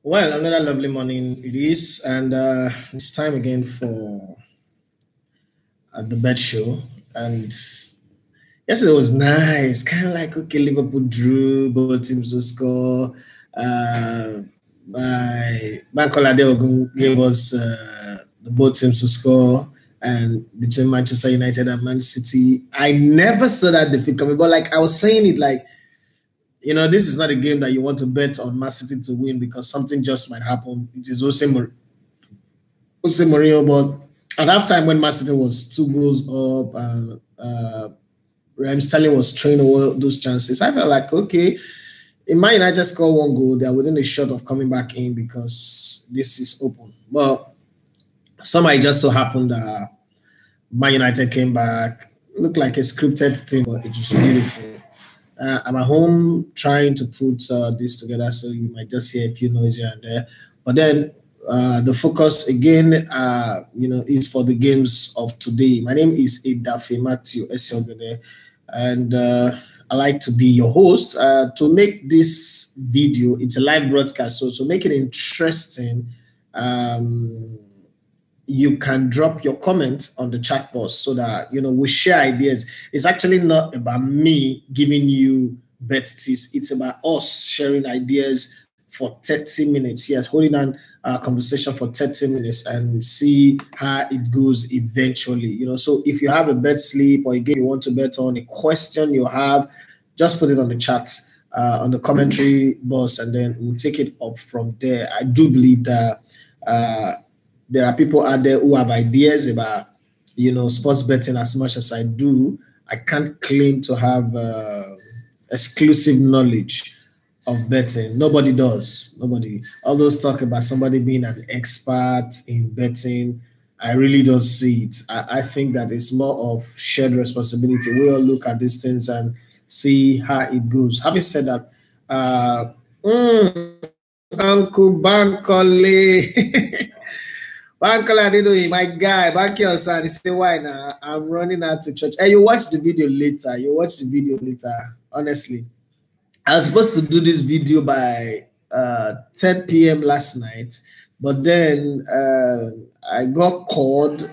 Well, another lovely morning it is, and it's time again for the bed show. And yesterday was nice, kind of like okay, Liverpool drew, both teams to score. Uh, by Bankola Deogun gave us the both teams to score, and between Manchester United and Man City, I never saw that defeat coming. But like I was saying it, like this is not a game that you want to bet on Man City to win because something just might happen. It is Jose Mourinho, but at halftime when Man City was 2 goals up and Raheem Sterling was throwing away those chances, I felt like, okay, if Man United score 1 goal, they are within a shot of coming back in because this is open. But somehow it just so happened that Man United came back, looked like a scripted thing, but it was beautiful. I'm at home trying to put this together, so you might just hear a few noises here and there. But then the focus again, is for the games of today. My name is Edafe Matthew Esiogede, and I like to be your host. To make this video, it's a live broadcast, so to make it interesting, you can drop your comment on the chat box so that we share ideas. It's actually not about me giving you bet tips. It's about us sharing ideas for 30 minutes. Yes, holding on a conversation for 30 minutes and see how it goes eventually. So if you have a bet slip or a game you want to bet on, a question you have, just put it on the chat, on the commentary box, and then we'll take it up from there. I do believe that there are people out there who have ideas about, sports betting as much as I do. I can't claim to have exclusive knowledge of betting. Nobody does. Nobody. All those talk about somebody being an expert in betting, I really don't see it. I think that it's more of shared responsibility. We all look at these things and see how it goes. Having said that, Uncle Bankole. Bankola, my guy, back here, son. He say, why now? I'm running out to church. Hey, you watch the video later. Honestly, I was supposed to do this video by 10 p.m. last night, but then I got called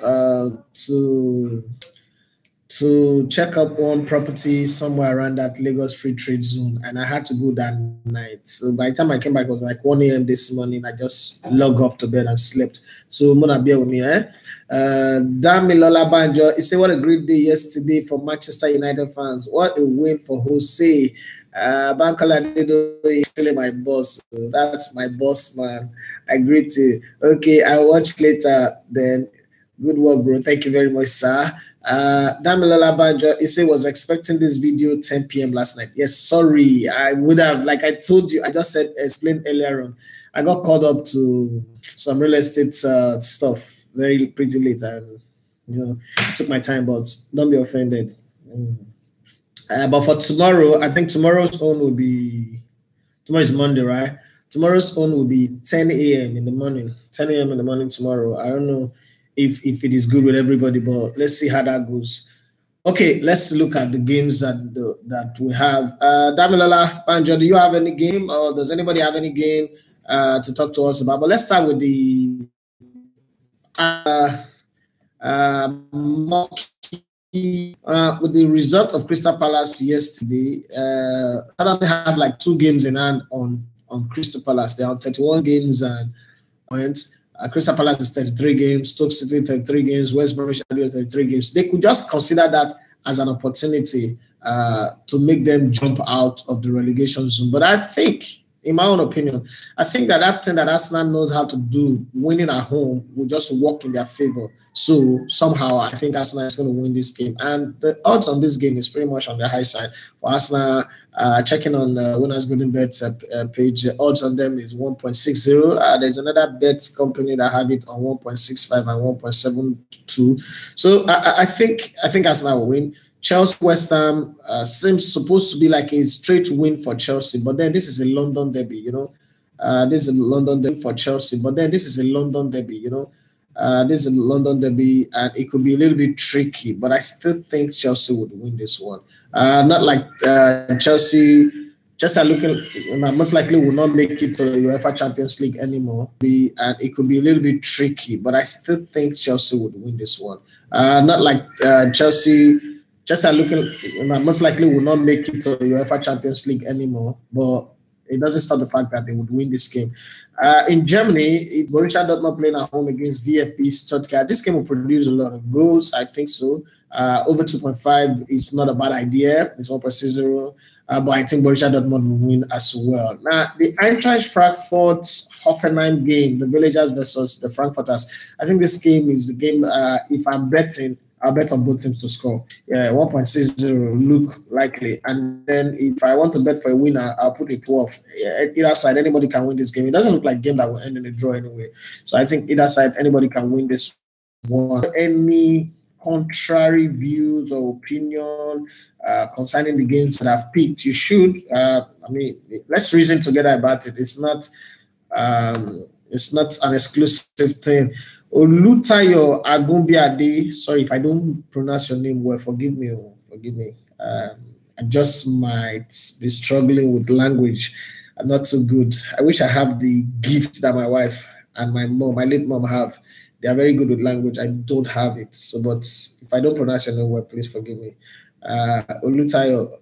to check up one property somewhere around that Lagos Free Trade Zone, and I had to go that night. So by the time I came back, it was like 1 a.m. this morning. I just logged off to bed and slept. So Mona, bear with me, Damilola Banjo, he said, what a great day yesterday for Manchester United fans. What a win for Jose. Bankola is actually my boss. So that's my boss, man. I greet you. Okay, I'll watch later then. Good work, bro. Thank you very much, sir. Damilola Banjo, he said was expecting this video 10 p.m. last night. Yes, sorry. I would have, like I told you, I just explained earlier on. I got called up to some real estate stuff very pretty late, and took my time, but don't be offended. But for tomorrow, I think tomorrow's own will be, tomorrow is Monday, right? Tomorrow's own will be 10 a.m. in the morning. 10 a.m. in the morning tomorrow. I don't know if it is good with everybody, but let's see how that goes. Okay, let's look at the games that we have. Damilola Banjo, do you have any game, or does anybody have any game to talk to us about? But let's start with the with the result of Crystal Palace yesterday. They have like 2 games in hand on Crystal Palace. They are 31 games and points. Crystal Palace is 33 games, Stoke City 33 games, West Bromwich Albion 33 games. They could just consider that as an opportunity to make them jump out of the relegation zone. But I think, in my own opinion, I think that thing that Arsenal knows how to do, winning at home, will just work in their favor. So somehow I think Arsenal is going to win this game. And the odds on this game is pretty much on the high side. For Arsenal, checking on Winners Golden Bets page, the odds on them is 1.60. There's another bet company that have it on 1.65 and 1.72. So I think Arsenal will win. Chelsea West Ham seems supposed to be like a straight win for Chelsea, but then this is a London derby, this is a London derby for Chelsea, but then this is a London derby, this is a London derby, and it could be a little bit tricky, but I still think Chelsea would win this one. Not like Chelsea just are looking, most likely will not make it to the UEFA Champions League anymore. And it could be a little bit tricky, but I still think Chelsea would win this one. Not like Chelsea, just are looking, most likely will not make it to the UEFA Champions League anymore, but it doesn't stop the fact that they would win this game. In Germany, it's Borussia Dortmund playing at home against VfB Stuttgart. This game will produce a lot of goals, I think so. Over 2.5 is not a bad idea. It's 1.60. But I think Borussia Dortmund will win as well. Now, the Eintracht Frankfurt Hoffenheim game, the Villagers versus the Frankfurters. I think this game is the game, if I'm betting, I'll bet on both teams to score. Yeah, 1.60 look likely. And then if I want to bet for a winner, I'll put it 12. Either side, anybody can win this game. It doesn't look like a game that will end in a draw anyway. So I think either side, anybody can win this one. Any contrary views or opinion concerning the games that I've picked, you should. Let's reason together about it. It's not an exclusive thing. Olutayo Agumbiade, sorry if I don't pronounce your name well, forgive me. I just might be struggling with language. I'm not so good. I wish I have the gift that my wife and my late mom have. They are very good with language. I don't have it. So, but if I don't pronounce your name well, please forgive me. Olutayo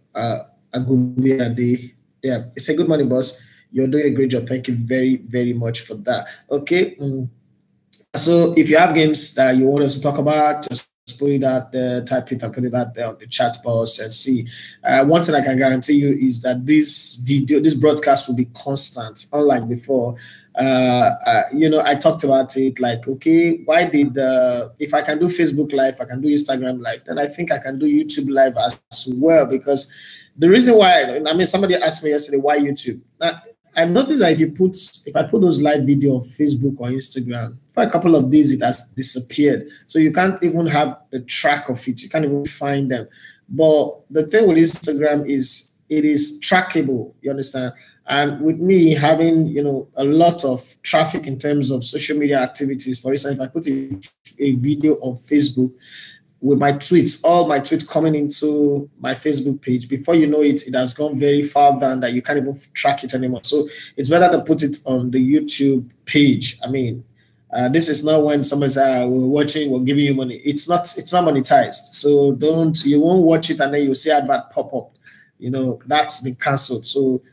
Agumbiade. Yeah, it's a good morning, boss. You're doing a great job. Thank you very, very much for that. Okay. So if you have games that you want us to talk about, just put it out there, type it and put it out there on the chat box and see. One thing I can guarantee you is that this broadcast will be constant, unlike before. I talked about it like, okay, why did if I can do Facebook Live, I can do Instagram Live, then I think I can do YouTube Live as well, because the reason why, somebody asked me yesterday, why YouTube? I've noticed that if I put those live video on Facebook or Instagram, for a couple of days, it has disappeared. So you can't even have a track of it. You can't even find them. But the thing with Instagram is it is trackable, you understand? And with me having, a lot of traffic in terms of social media activities, for instance, if I put a video on Facebook, with my tweets, all my tweets coming into my Facebook page, before you know it, it has gone very far down that you can't even track it anymore. So it's better to put it on the YouTube page. This is not when somebody says, we're watching, we're giving you money. It's not monetized. So you won't watch it and then you'll see advert pop up. That's been canceled. So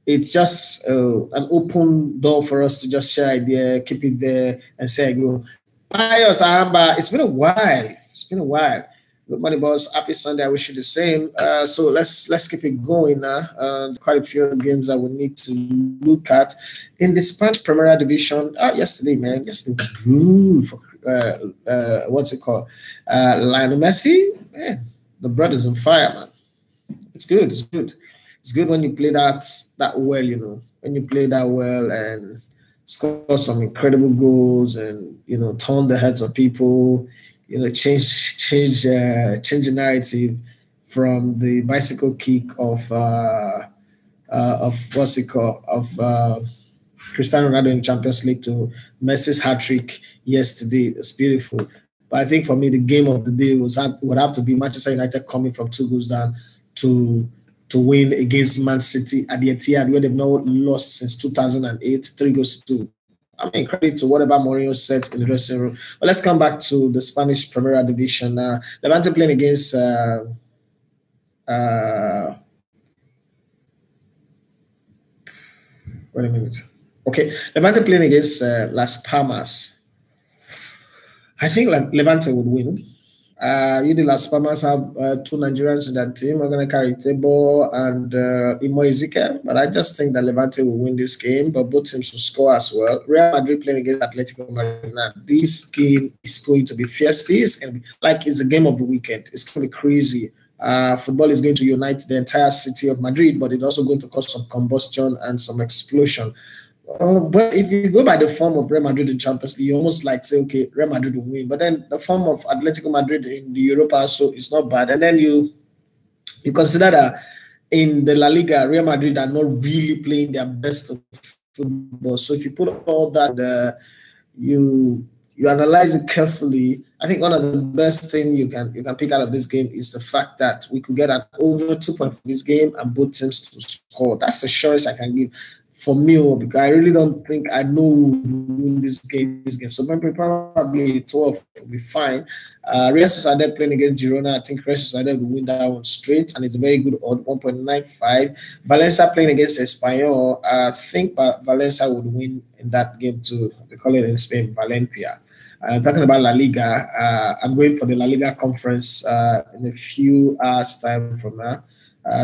it's just an open door for us to just share idea, keep it there and say, it's been a while. Good morning, boss. Happy Sunday. I wish you the same. So let's keep it going now. Quite a few games that we need to look at in the Spanish Premier Division. Yesterday was good for what's it called? Lionel Messi. Man, the brother's on fire, man. It's good. It's good when you play that well. When you play that well and score some incredible goals and turn the heads of people. Change the narrative from the bicycle kick of what's it called, of Cristiano Ronaldo in Champions League to Messi's hat trick yesterday. It's beautiful. But I think for me, the game of the day would have to be Manchester United coming from 2 goals down to win against Man City at the Etihad, where they've not lost since 2008, 3 goals to 2. Credit to whatever Mourinho said in the dressing room. But let's come back to the Spanish Primera Division. Levante playing against wait a minute. Okay, Levante playing against Las Palmas. I think Levante would win. The Las Palmas have 2 Nigerians in that team. We're going to carry Tebo and Imo Ezike, but I just think that Levante will win this game, but both teams will score as well. Real Madrid playing against Atletico Madrid. Now, this game is going to be fierce. It's going to be like it's a game of the weekend. It's going to be crazy. Football is going to unite the entire city of Madrid, but it's also going to cause some combustion and some explosion. But if you go by the form of Real Madrid in Champions League, you almost like say, okay, Real Madrid will win. But then the form of Atletico Madrid in the Europa also is not bad. And then you consider that in the La Liga, Real Madrid are not really playing their best of football. So if you put all that, you analyze it carefully, I think one of the best thing you can pick out of this game is the fact that we could get an over 2 point for this game and both teams to score. That's the surest I can give for me, because I really don't think I know who will win this game. So maybe probably 12 will be fine. Real Sociedad playing against Girona. I think Real Sociedad will win that one straight, and it's a very good odd 1.95. Valencia playing against Espanyol. I think Valencia would win in that game too. They call it in Spain Valencia. Talking about La Liga, I'm going for the La Liga conference in a few hours time from now.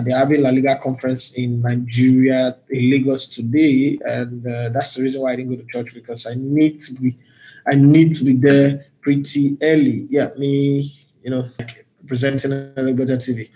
They're having La Liga conference in Nigeria, in Lagos today, and that's the reason why I didn't go to church, because I need to be there pretty early. Yeah, me, like presenting ELEGBETE TV.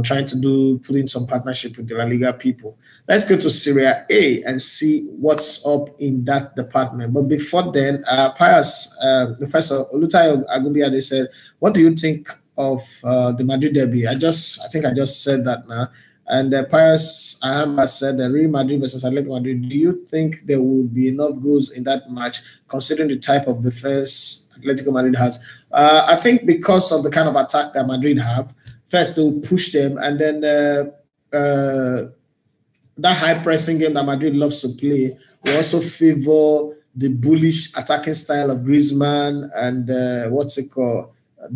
Trying to put in some partnership with the La Liga people. Let's go to Serie A and see what's up in that department. But before then, Pius, Professor Olutayo Agumbia, they said, what do you think of the Madrid derby? I think I just said that now. And Pius Ahamba said that Real Madrid versus Atletico Madrid, do you think there will be enough goals in that match, considering the type of defense Atletico Madrid has? I think because of the kind of attack that Madrid have, first, they'll push them, and then that high pressing game that Madrid loves to play will also favor the bullish attacking style of Griezmann and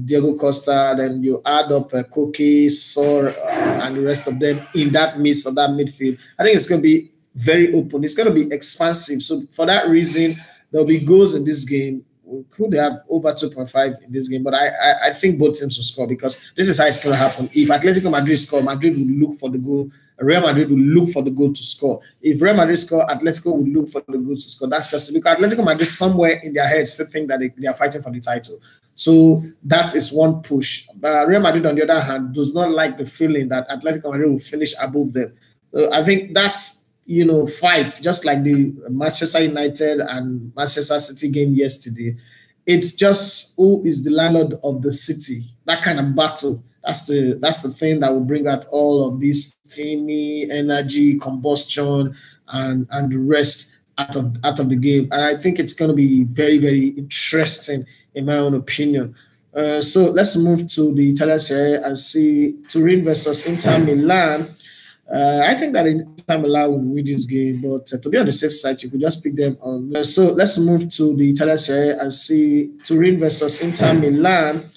Diego Costa. Then you add up Koke, Sor, and the rest of them in that midst of that midfield. I think it's going to be very open. It's going to be expansive. So for that reason, there'll be goals in this game. We could have over 2.5 in this game, but I think both teams will score, because this is how it's going to happen. If Atletico Madrid score, Madrid will look for the goal. Real Madrid will look for the goal to score. If Real Madrid score, Atletico will look for the goal to score. That's just because Atletico Madrid somewhere in their heads still think that they are fighting for the title. So that is one push. Real Madrid, on the other hand, does not like the feeling that Atletico Madrid will finish above them. I think that's fight, just like the Manchester United and Manchester City game yesterday. It's just who is the landlord of the city. That kind of battle. That's the thing that will bring out all of this steamy energy, combustion, and the rest out of the game. And I think it's going to be very, very interesting, in my own opinion. So let's move to the Italian Serie A and see Turin versus Inter Milan. I think that Inter Milan will win this game, but to be on the safe side, you could just pick them on. So let's move to the Italian Serie A and see Turin versus Inter Milan.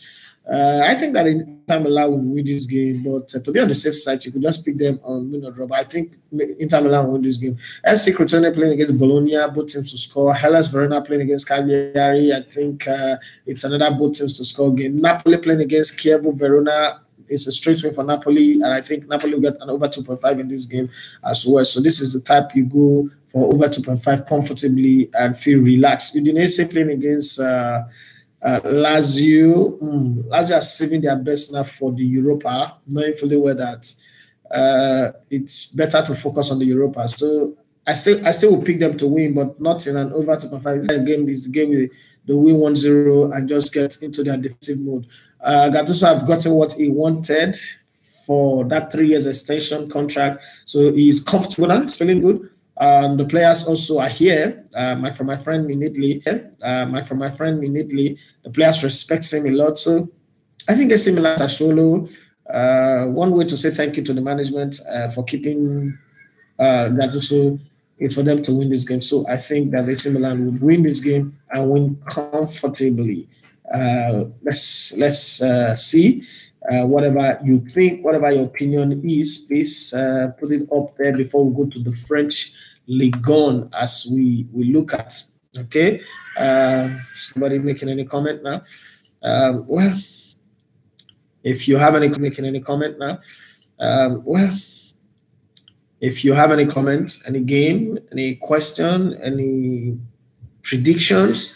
I think that Inter Milan will win this game, but to be on the safe side, you could just pick them on win or draw. But I think Inter Milan will win this game. FC Crotone playing against Bologna, both teams to score. Hellas Verona playing against Cagliari. I think it's another both teams to score game. Napoli playing against Chievo Verona. It's a straight win for Napoli, and I think Napoli will get an over 2.5 in this game as well. So this is the type you go for over 2.5 comfortably and feel relaxed. Udinese playing against Lazio. Lazio are saving their best now for the Europa, knowing fully well that it's better to focus on the Europa. So I still will pick them to win, but not in an over 2.5. It's the game they win 1-0 and just get into their defensive mode. Gattuso have gotten what he wanted for that 3 years extension contract, so he's comfortable now. He's feeling good. The players also are here. From my friend in Italy, the players respect him a lot. So I think it's similar to Sassuolo. One way to say thank you to the management for keeping Gattuso is for them to win this game. So I think that AC Milan would win this game and win comfortably. Let's see. Whatever you think, whatever your opinion is, please put it up there before we go to the French Ligue 1 as we look at. Okay. Somebody making any comment now? Well, if you have any making any comment now, if you have any comments, any game, any question, any predictions,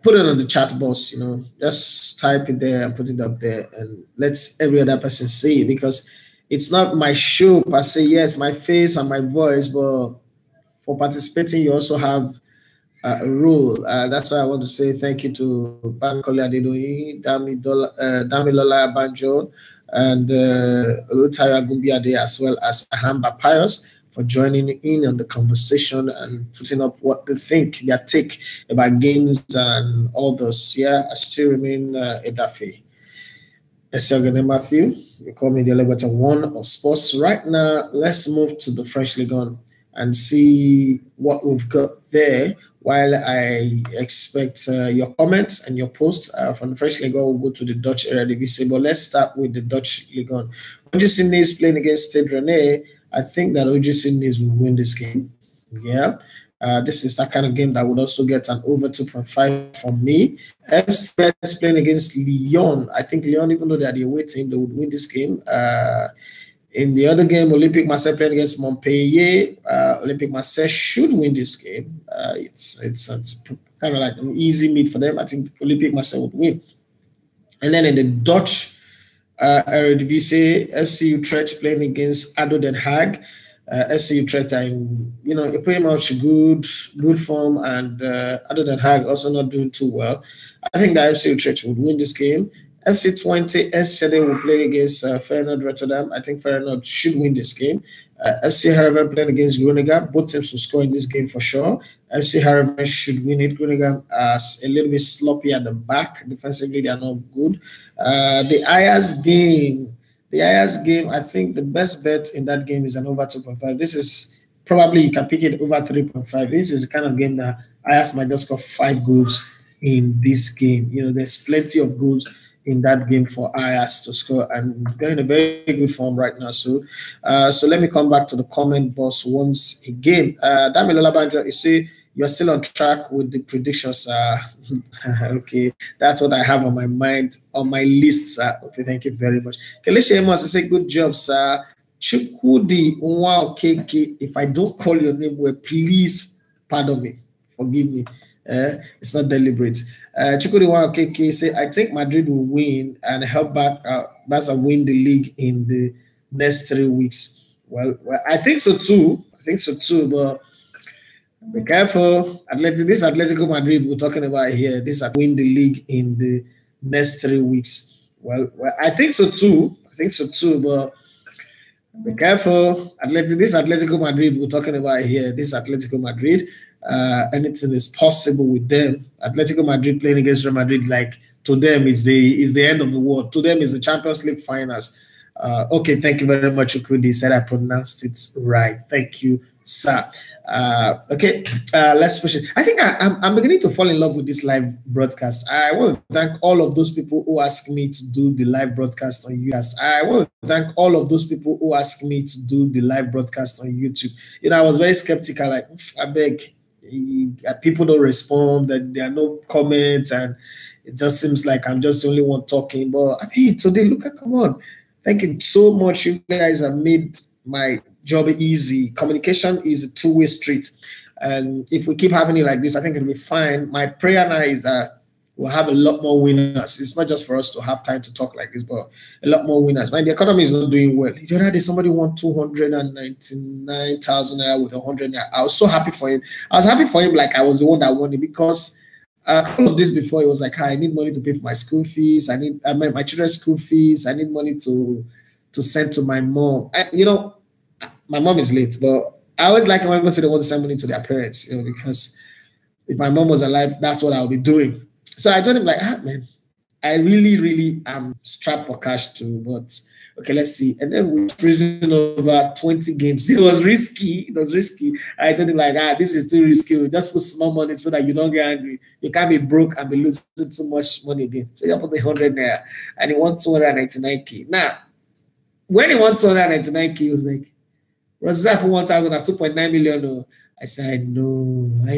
put it on the chat box. Just type it there and put it up there, and let every other person see it, because it's not my show per se. Yes, my face and my voice, but for participating, you also have a role. That's why I want to say thank you to Bankole Adedoyin, Damilola Banjo, and Olutayo Agumbiade, as well as Ahamba Pius for joining in on the conversation and putting up what they think, their take about games and all this. Yeah, I still remain Edafe. Esogene Matthew, you call me the ELEGBETE1 of sports. Right now, let's move to the French Ligue 1 and see what we've got there while I expect your comments and your posts from the French Ligue 1. We'll go to the Dutch Eredivisie, but let's start with the Dutch Ligue 1. OGC Nice playing against Stade Rennais. I think that OGC Nice will win this game. Yeah. This is that kind of game that would also get an over 2.5 from me. FC Metz playing against Lyon. I think Lyon, even though they are the away team, they would win this game. In the other game, Olympique Marseille playing against Montpellier. Olympique Marseille should win this game. It's kind of like an easy meet for them. I think Olympique Marseille would win. And then in the Dutch Eredivisie, FC Utrecht playing against ADO Den Haag. FC Utrecht are in, pretty much good form, and ADO Den Haag also not doing too well. I think that FC Utrecht would win this game. FC Twente Enschede will play against Feyenoord Rotterdam. I think Feyenoord should win this game. FC Heerenveen playing against Groningen. Both teams will score in this game for sure. FC Heerenveen should win it. Groningen is a little bit sloppy at the back. Defensively, they are not good. The Ajax game, I think the best bet in that game is an over 2.5. This is probably, you can pick it over 3.5. This is the kind of game that Ajax might just score 5 goals in this game. There's plenty of goals in that game for Ajax to score, and they're in a very good form right now. So let me come back to the comment box once again. Damilola Banjo, you see, you're still on track with the predictions. Okay, that's what I have on my mind, on my list, sir. Okay, thank you very much. Kelechi Amos, I say good job, sir. Chukudi Unwa Okeke, if I don't call your name well, please pardon me, forgive me. It's not deliberate. Chukudi Unwa Okeke say, I think Madrid will win and help Barca win the league in the next 3 weeks. Well, I think so too. But be careful. This Atletico Madrid we're talking about here, this win the league in the next 3 weeks. Well, I think so too. But be careful. This Atletico Madrid we're talking about here, this Atletico Madrid, anything is possible with them. Atletico Madrid playing against Real Madrid, like, to them is the end of the world. To them is the Champions League finals. Okay, thank you very much, Ukudi. Said I pronounced it right. Thank you, sir. Okay, let's push it. I think I'm beginning to fall in love with this live broadcast. I want to thank all of those people who asked me to do the live broadcast on YouTube. I want to thank all of those people who asked me to do the live broadcast on YouTube. I was very skeptical, like, I beg, people don't respond, that there are no comments, and it just seems like I'm just the only one talking. But I mean, today, come on. Thank you so much. You guys have made my job easy. Communication is a two-way street, and if we keep having it like this, I think it'll be fine. My prayer now is that we'll have a lot more winners. It's not just for us to have time to talk like this, but a lot more winners. Man, the economy is not doing well. The other day, somebody won 299,000 naira with 100 naira. I was so happy for him. I was happy for him like I was the one that won it, because a couple of days before, it was like, I need money to pay for my school fees. I need my children's school fees. I need money to send to my mom. My mom is late, but I always like when people say they want to send money to their parents, because if my mom was alive, that's what I would be doing. So I told him, like, man, I really, really am strapped for cash too, but okay, let's see. And then we prison over 20 games. It was risky. I told him, like, this is too risky. We just put small money so that you don't get angry. You can't be broke and be losing too much money again. So you put the 100 naira, and he won 299K. Now, when he won 299K, he was like, Rosappo 1,000 at 2.9 million. No. I said, I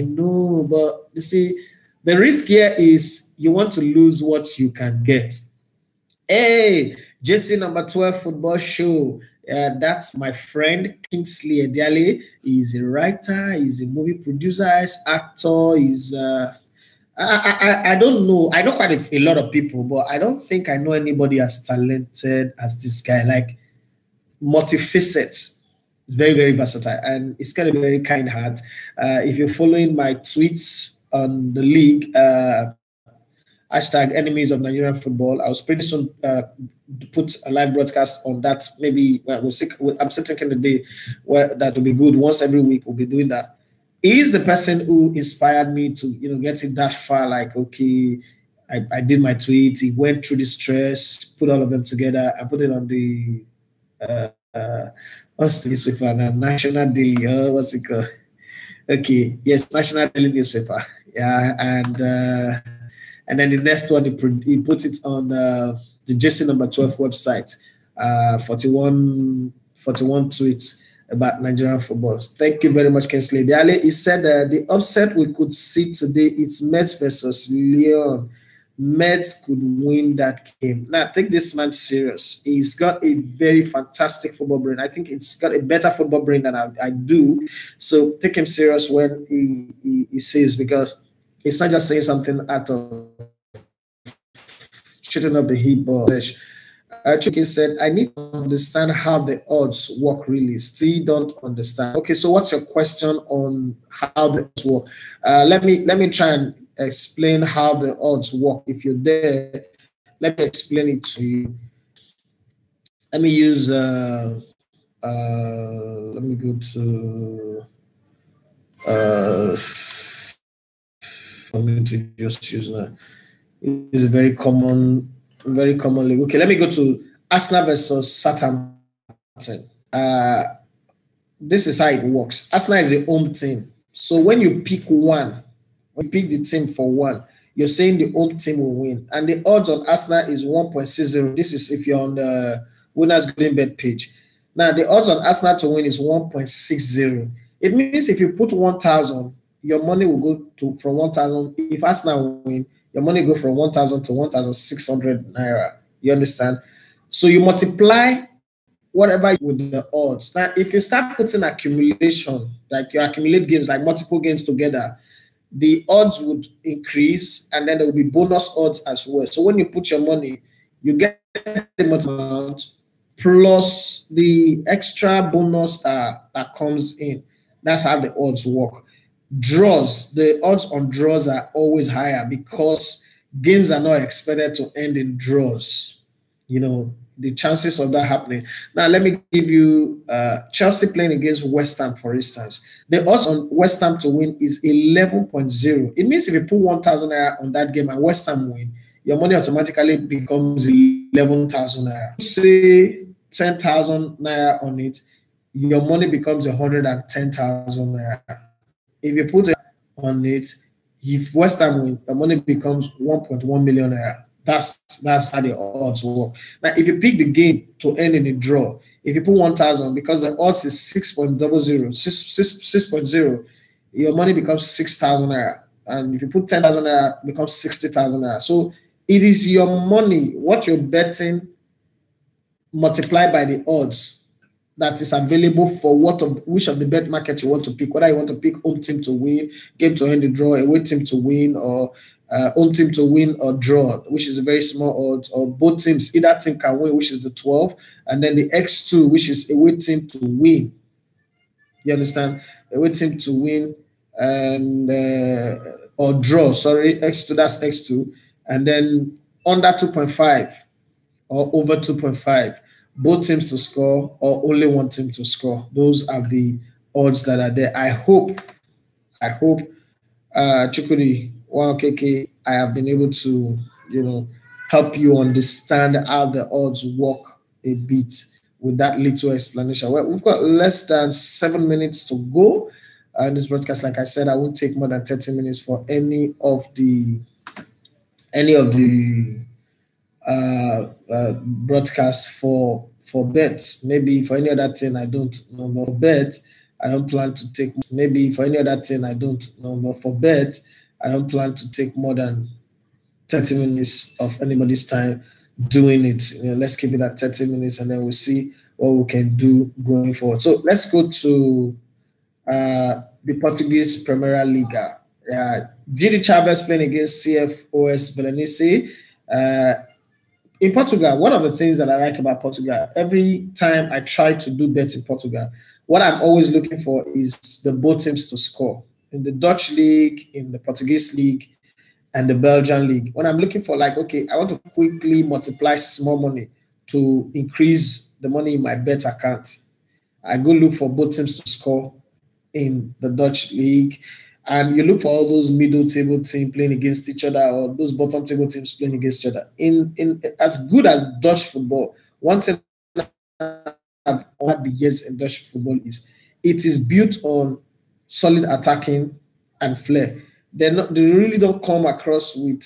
know, but you see, the risk here is you want to lose what you can get. Hey, JC number 12 football show. That's my friend Kingsley Ediale. He's a writer, he's a movie producer, he's actor, he's I don't know. I know quite a lot of people, but I don't think I know anybody as talented as this guy. Like, multifaceted. Very, very versatile, and it's got a very kind heart. If you're following my tweets on the league, hashtag enemies of Nigerian football. I was pretty soon put a live broadcast on that. Maybe I'm still thinking the day where that will be good. Once every week, we'll be doing that. He is the person who inspired me to, get it that far. Like, okay, I did my tweet. He went through the stress, put all of them together, and put it on the what's the newspaper now? National Daily. What's it called? Okay, yes, National Daily newspaper. Yeah, and then the next one he put it on the JC number 12 website. 41 tweets about Nigerian football. Thank you very much, Kensley. He said the upset we could see today is Mets versus Leon. Mets could win that game. Now, take this man serious. He's got a very fantastic football brain. I think it's got a better football brain than I do. So take him serious when he says, because it's not just saying something out of shooting up the hip or Chucky said, I need to understand how the odds work really. Still don't understand. Okay, so what's your question on how the odds work? Let me try and explain how the odds work. If you're there, let me explain it to you. Let me use let me go to I'm going to just use that. It's a very common league. Okay, let me go to Arsenal versus Southampton. This is how it works. Arsenal is a home team. So when you pick one, when you pick the team for one, you're saying the home team will win. And the odds on Arsenal is 1.60. This is if you're on the Winners Golden Bet page. Now, the odds on Arsenal to win is 1.60. It means if you put 1,000, your money will go to from 1,000. If Arsenal win, your money go from 1,000 to 1,600 naira. You understand? So you multiply whatever with the odds. Now, if you start putting accumulation, like you accumulate games, like multiple games together, the odds would increase, and then there will be bonus odds as well. So when you put your money, you get the amount plus the extra bonus that comes in. That's how the odds work. Draws, the odds on draws are always higher because games are not expected to end in draws. The chances of that happening. Now, let me give you Chelsea playing against West Ham, for instance. The odds on West Ham to win is 11.0. It means if you put 1,000 naira on that game and West Ham win, your money automatically becomes 11,000 naira. Say 10,000 naira on it, your money becomes 110,000 naira. If you put it on it, if West Ham win, the money becomes 1.1 million naira. That's how the odds work. Now, if you pick the game to end in a draw, if you put 1,000, because the odds is 6.0, your money becomes 6,000 naira. And if you put 10,000 naira, it becomes 60,000 naira. So it is your money, what you're betting, multiplied by the odds that is available for which of the bet market you want to pick, whether you want to pick home team to win, game to end the draw, away team to win, or home team to win or draw, which is a very small odds, or both teams, either team can win, which is the 12, and then the X2, which is away team to win. You understand? Away team to win and or draw, sorry, X2, that's X2, and then under 2.5 or over 2.5. Both teams to score or only one team to score. Those are the odds that are there. I hope, Chukudi, KK, I have been able to, help you understand how the odds work a bit with that little explanation. Well, we've got less than 7 minutes to go. In this broadcast, like I said, I won't take more than 30 minutes for any of the broadcast for bets. Maybe for any other thing I don't know, but for bet I don't plan to take. Maybe for any other thing I don't know, but for bet I don't plan to take more than 30 minutes of anybody's time doing it. Let's keep it at 30 minutes, and then we'll see what we can do going forward. So let's go to the Portuguese Premier League. GD Chavez playing against CFOS Belenenses. In Portugal, one of the things that I like about Portugal, every time I try to do bets in Portugal, what I'm always looking for is the both teams to score. In the Dutch league, in the Portuguese league, and the Belgian league. When I'm looking for like, okay, I want to quickly multiply small money to increase the money in my bet account, I go look for both teams to score in the Dutch league. And you look for all those middle table teams playing against each other, or those bottom table teams playing against each other. In as good as Dutch football, one thing I've had the years in Dutch football is it is built on solid attacking and flair. They really don't come across with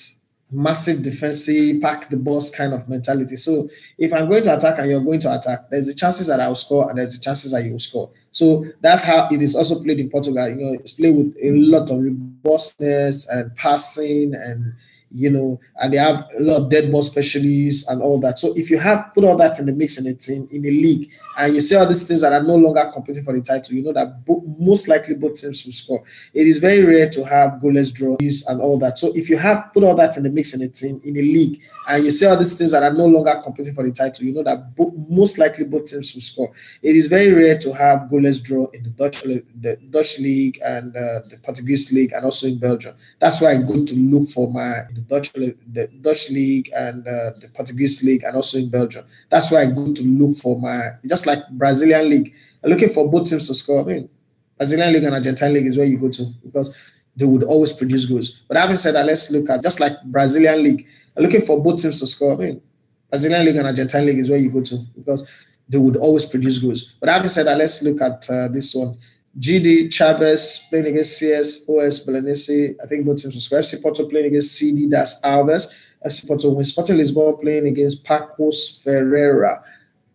massive defensive, pack the boss kind of mentality. So if I'm going to attack and you're going to attack, there's the chances that I'll score and there's the chances that you will score. So that's how it is also played in Portugal. You know, it's played with a lot of robustness and passing, and and they have a lot of dead ball specialists and all that. So if you have put all that in the mix in a team, in a league, and you see all these teams that are no longer competing for the title, you know that most likely both teams will score. It is very rare to have goalless draws and all that. So if you have put all that in the mix in a team, in a league, and you see all these teams that are no longer competing for the title, you know that most likely both teams will score. It is very rare to have goalless draw in the Dutch league and the Portuguese league, and also in Belgium. That's why I go to look for the Dutch league and the Portuguese league, and also in Belgium. That's why I go to look for just like Brazilian league. I'm looking for both teams to score. I mean, Brazilian league and Argentine league is where you go to because they would always produce goals. But having said that, let's look at just like Brazilian league. I'm looking for both teams to score. I mean, Brazilian league and Argentine league is where you go to because they would always produce goals. But having said that, let's look at this one. GD Chavez playing against CS OS Belenense. I think both teams will score. FC Porto playing against CD, that's Alves. FC Porto wins. Sporting Lisbon playing against Pacos Ferreira.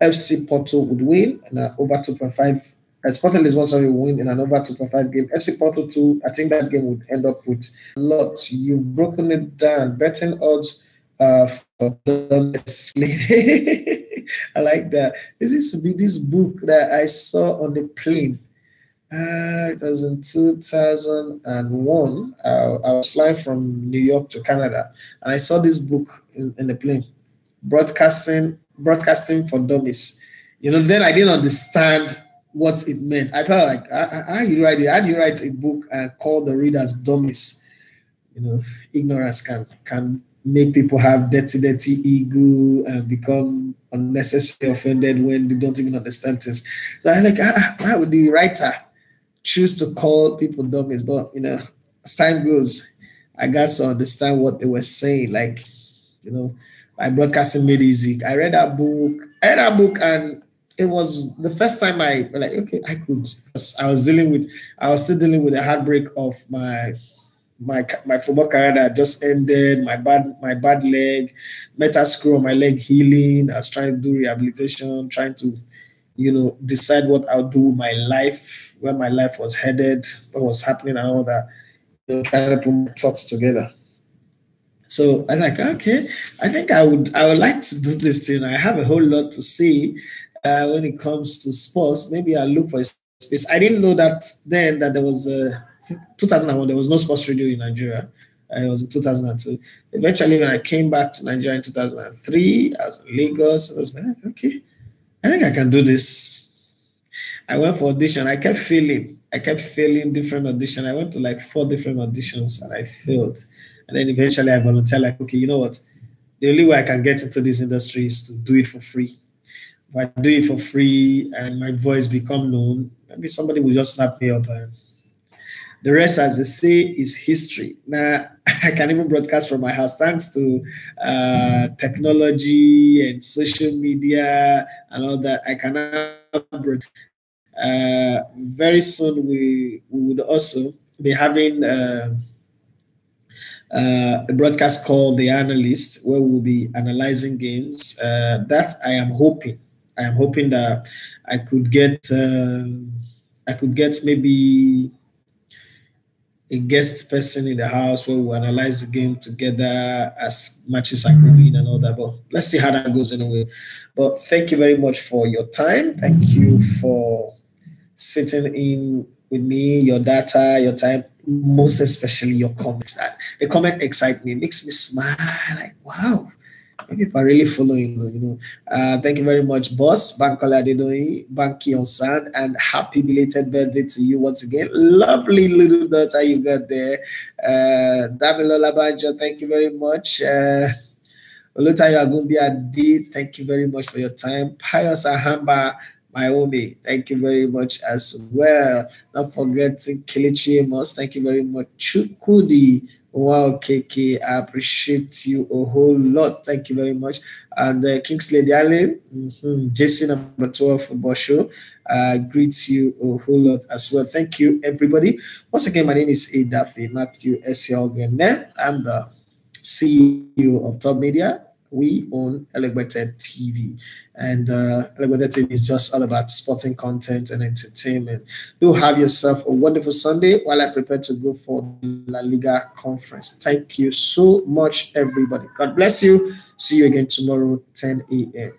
FC Porto would win in an over 2.5. Sporting Lisbon, sorry, will win in an over 2.5 game. FC Porto 2, I think that game would end up with a lot. You've broken it down. Betting odds for them displayed. I like that. This used to be this book that I saw on the plane. It was in 2001. I was flying from New York to Canada, and I saw this book in the plane, broadcasting for dummies. Then I didn't understand what it meant. I felt like, how do you write a book and call the readers dummies? Ignorance can make people have dirty ego and become unnecessarily offended when they don't even understand things. So I'm like, why would the writer choose to call people dummies? But as time goes, I got to understand what they were saying. Like, by broadcasting made easy. I read that book, and it was the first time I like, okay, I could. I was still dealing with the heartbreak of my football career that just ended. My bad leg, metal screw on my leg healing. I was trying to do rehabilitation, trying to decide what I'll do with my life, where my life was headed, what was happening, and all that. Trying to put my thoughts together. So I'm like, okay, I think I would like to do this thing. I have a whole lot to say when it comes to sports. Maybe I'll look for a space. I didn't know that then that there was 2001. There was no sports radio in Nigeria. It was in 2002. Eventually, when I came back to Nigeria in 2003, I was in Lagos. I was like, okay, I think I can do this. I went for audition. I kept failing different auditions. I went to like 4 different auditions and I failed. And then eventually I volunteered, like, okay, you know what? The only way I can get into this industry is to do it for free. If I do it for free and my voice become known, maybe somebody will just snap me up, and the rest, as they say, is history. Now, I can even broadcast from my house thanks to technology and social media and all that. I can now broadcast. Very soon, we would also be having a broadcast called The Analyst, where we'll be analyzing games. That I am hoping that I could get maybe a guest person in the house where we'll analyze the game together as matches are going and all that. But let's see how that goes anyway. But thank you very much for your time. Thank you for sitting in with me, your data, your time, most especially your comments. The comment excites me, makes me smile, like, wow, People are really following, Thank you very much, boss. Bankola Adedoi, Banki Onsan, and happy belated birthday to you once again. Lovely little daughter you got there. Damilola Banjo, thank you very much. Olutayo Agumbi Adi, thank you very much for your time. Pius Ahamba, Mayomi, thank you very much as well. Not forgetting Kelechi Amos, thank you very much. Chukudi, wow, KK, I appreciate you a whole lot. Thank you very much. And Kingsley Allen, JC number 12 football show, greets you a whole lot as well. Thank you, everybody. Once again, my name is Adafe Matthew Esiogene. I'm the CEO of Top Media. We own ELEGBETE TV, and ELEGBETE TV is just all about sporting content and entertainment. Do have yourself a wonderful Sunday while I prepare to go for the La Liga conference. Thank you so much, everybody. God bless you. See you again tomorrow, 10 a.m.